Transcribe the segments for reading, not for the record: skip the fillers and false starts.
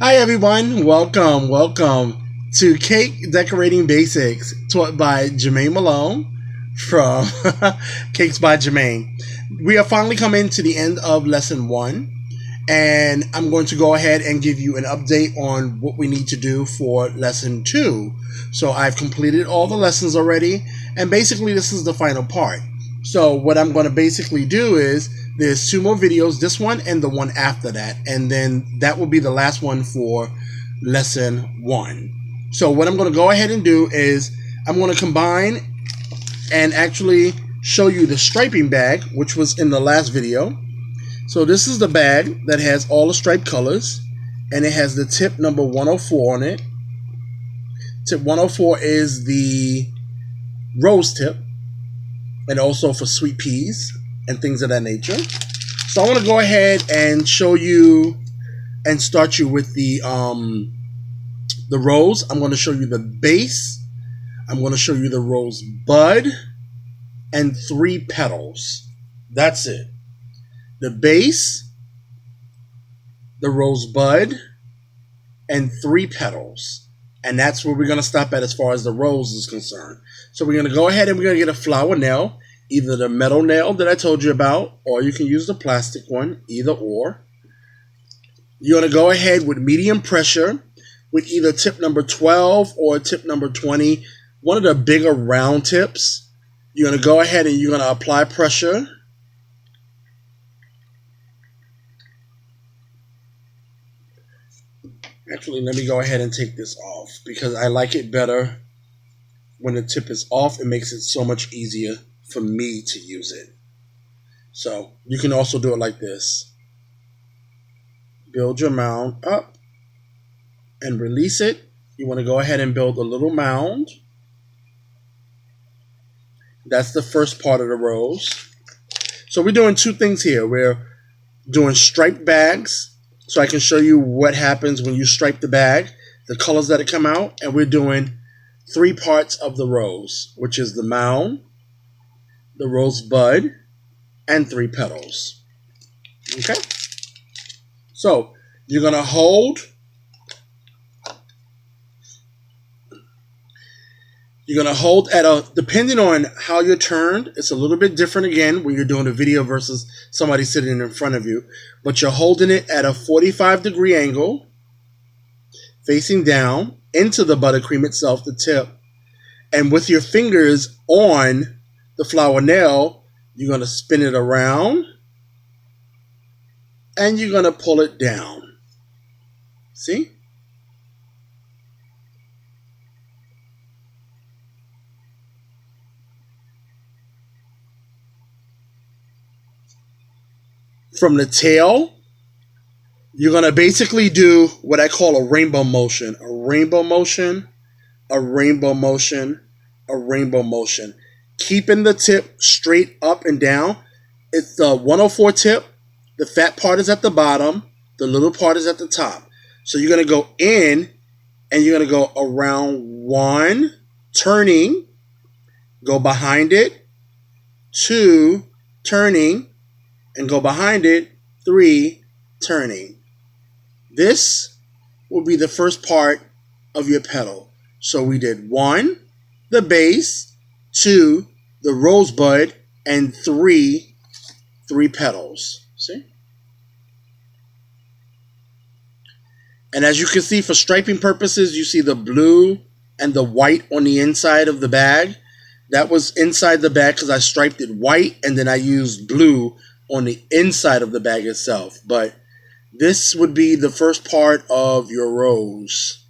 Hi everyone, welcome to Cake Decorating Basics taught by Jermaine Malone from Cakes by Jermaine. We are finally coming to the end of lesson 1 and I'm going to go ahead and give you an update on what we need to do for lesson 2. So I've completed all the lessons already and basically this is the final part. So what I'm going to basically do is there's 2 more videos, this one and the one after that, and then that will be the last one for lesson 1. So what I'm going to go ahead and do is I'm going to combine and actually show you the striping bag, which was in the last video. So this is the bag that has all the striped colors and it has the tip number 104 on it. Tip 104 is the rose tip, and also for sweet peas and things of that nature. So I want to go ahead and show you and start you with the rose. I'm going to show you the base. I'm going to show you the rose bud and 3 petals. That's it. The base, the rose bud, and 3 petals. And that's where we're going to stop at as far as the rose is concerned. So we're going to go ahead and we're going to get a flower nail, either the metal nail that I told you about, or you can use the plastic one, either or. You're going to go ahead with medium pressure with either tip number 12 or tip number 20, one of the bigger round tips. You're going to go ahead and you're going to apply pressure. Actually, let me go ahead and take this off because I like it better when the tip is off. It makes it so much easier for me to use it. So you can also do it like this. Build your mound up and release it. You want to go ahead and build a little mound. That's the first part of the rose. So we're doing 2 things here. We're doing striped bags, so I can show you what happens when you stripe the bag, the colors that come out, and we're doing 3 parts of the rose, which is the mound, the rose bud, and 3 petals. Okay? So you're going to hold. You're going to hold at a, depending on how you're turned, it's a little bit different again when you're doing a video versus somebody sitting in front of you. But you're holding it at a 45-degree angle, facing down into the buttercream itself, the tip. And with your fingers on the flower nail, you're going to spin it around and you're going to pull it down. See? From the tail, you're going to basically do what I call a rainbow motion. A rainbow motion, a rainbow motion, a rainbow motion. Keeping the tip straight up and down. It's the 104 tip. The fat part is at the bottom. The little part is at the top. So you're going to go in and you're going to go around 1, turning, go behind it, 2, turning, and go behind it, 3, turning. This will be the first part of your petal. So we did 1, the base, 2, the rosebud, and 3 petals. See? And as you can see, for striping purposes, you see the blue and the white on the inside of the bag. That was inside the bag because I striped it white and then I used blue on the inside of the bag itself. But this would be the first part of your rose.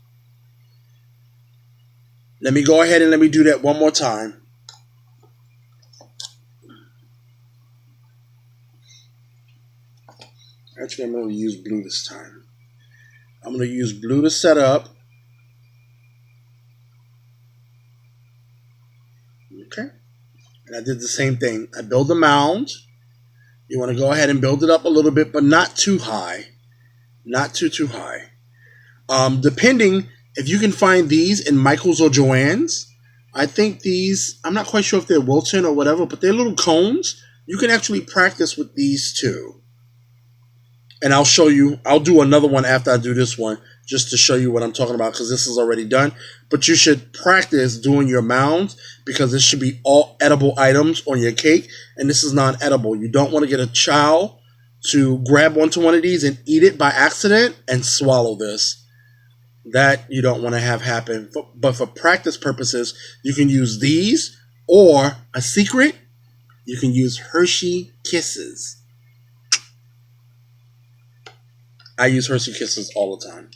Let me go ahead and let me do that one more time. Actually, I'm going to use blue this time. I'm going to use blue to set up. Okay. And I did the same thing. I build a mound. You want to go ahead and build it up a little bit, but not too high. Not too high. Depending, if you can find these in Michael's or Joann's, I think these, I'm not quite sure if they're Wilton or whatever, but they're little cones. You can actually practice with these too. And I'll show you, I'll do another one after I do this one, just to show you what I'm talking about because this is already done. But you should practice doing your mounds because this should be all edible items on your cake, and this is non-edible. You don't want to get a child to grab onto one of these and eat it by accident and swallow this. That you don't want to have happen. But for practice purposes, you can use these, or a secret, you can use Hershey Kisses. I use Hershey Kisses all the time.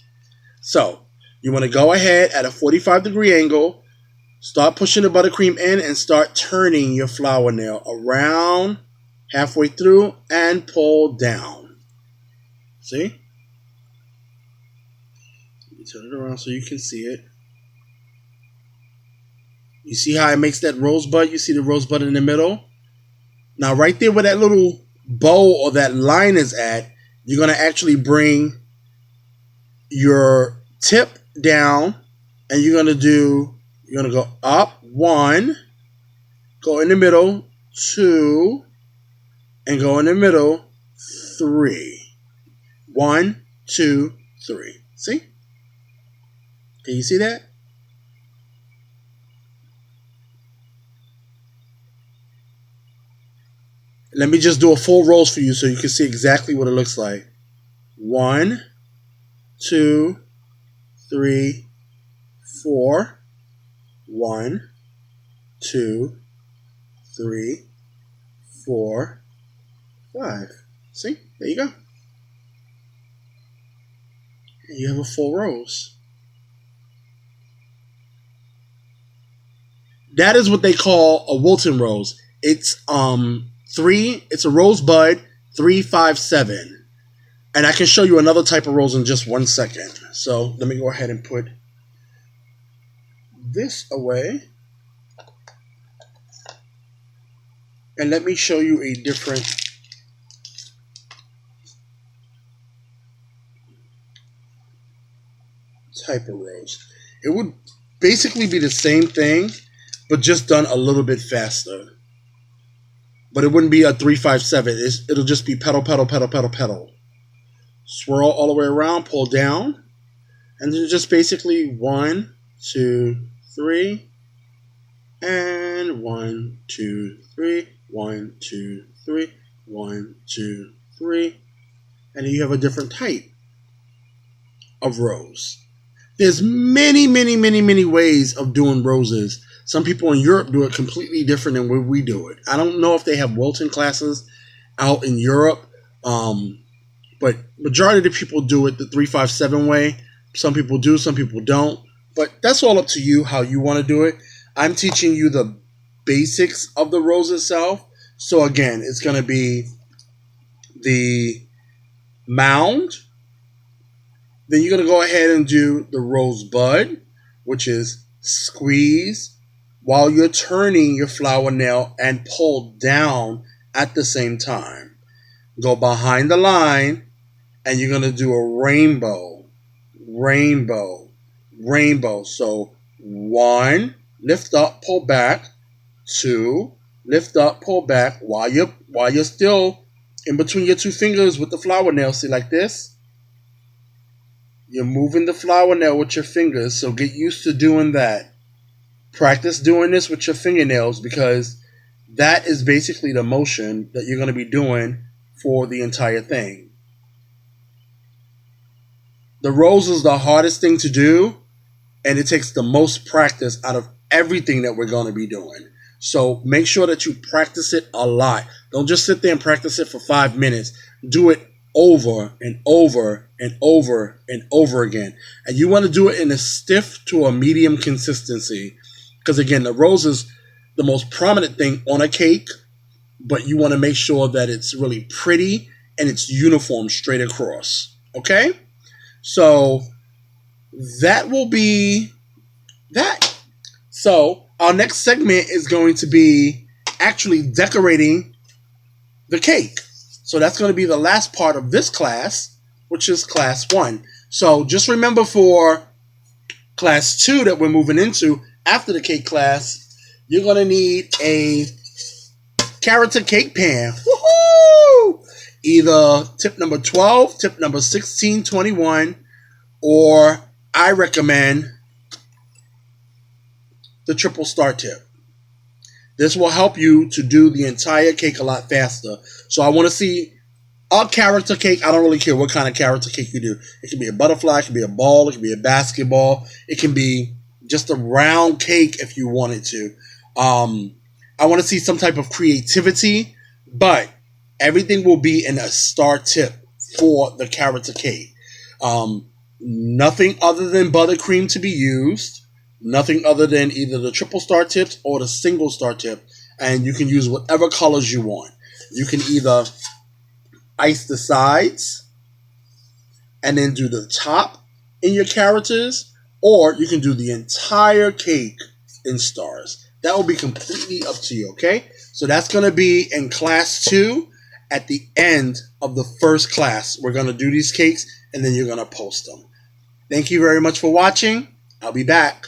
So, you want to go ahead at a 45-degree angle, start pushing the buttercream in, and start turning your flour nail around halfway through and pull down. See? You turn it around so you can see it. You see how it makes that rosebud? You see the rosebud in the middle? Now, right there where that little bow or that line is at, you're going to actually bring your tip down, and you're going to go up 1, go in the middle 2, and go in the middle 3. 1, 2, 3. See? Can you see that? Let me just do a full roast for you so you can see exactly what it looks like. 1, 2, 3, 4. 1, 2, 3, 4, 5. See? There you go. And you have a full roast. That is what they call a Wilton rose. It's it's a rosebud 357. And I can show you another type of rose in just 1 second. So let me go ahead and put this away. And let me show you a different type of rose. It would basically be the same thing, but just done a little bit faster. But it wouldn't be a 357. It'll just be petal, petal, petal, petal, petal. Swirl all the way around, pull down, and then just basically 1, 2, 3, and 1, 2, 3, 1, 2, 3, 1, 2, 3, and then you have a different type of rose. There's many, many, many, many ways of doing roses. Some people in Europe do it completely different than where we do it. I don't know if they have Wilton classes out in Europe, but majority of the people do it the 357 way. Some people do, some people don't. But that's all up to you how you want to do it. I'm teaching you the basics of the rose itself. So again, it's going to be the mound. Then you're going to go ahead and do the rosebud, which is squeeze while you're turning your flour nail and pull down at the same time. Go behind the line, and you're going to do a rainbow, rainbow, rainbow. So 1, lift up, pull back. 2, lift up, pull back while you're still in between your 2 fingers with the flour nail. See, like this? You're moving the flour nail with your fingers, so get used to doing that. Practice doing this with your fingernails because that is basically the motion that you're going to be doing for the entire thing. The rose is the hardest thing to do, and it takes the most practice out of everything that we're going to be doing. So make sure that you practice it a lot. Don't just sit there and practice it for 5 minutes. Do it over and over and over and over again. And you want to do it in a stiff to a medium consistency. Because again, the rose is the most prominent thing on a cake, but you want to make sure that it's really pretty and it's uniform straight across. Okay? So that will be that. So our next segment is going to be actually decorating the cake. So that's going to be the last part of this class, which is class 1. So just remember for class 2 that we're moving into, after the cake class, you're going to need a character cake pan. Woohoo! Either tip number 12, tip number 1621, or I recommend the triple star tip. This will help you to do the entire cake a lot faster. So I want to see a character cake. I don't really care what kind of character cake you do. It can be a butterfly, it can be a ball, it can be a basketball, it can be just a round cake if you wanted to. I want to see some type of creativity, but everything will be in a star tip for the character cake. Nothing other than buttercream to be used. Nothing other than either the triple star tips or the single star tip. And you can use whatever colors you want. You can either ice the sides and then do the top in your characters, or you can do the entire cake in stars. That will be completely up to you, okay? So that's going to be in class 2 at the end of the first class. We're going to do these cakes and then you're going to post them. Thank you very much for watching. I'll be back.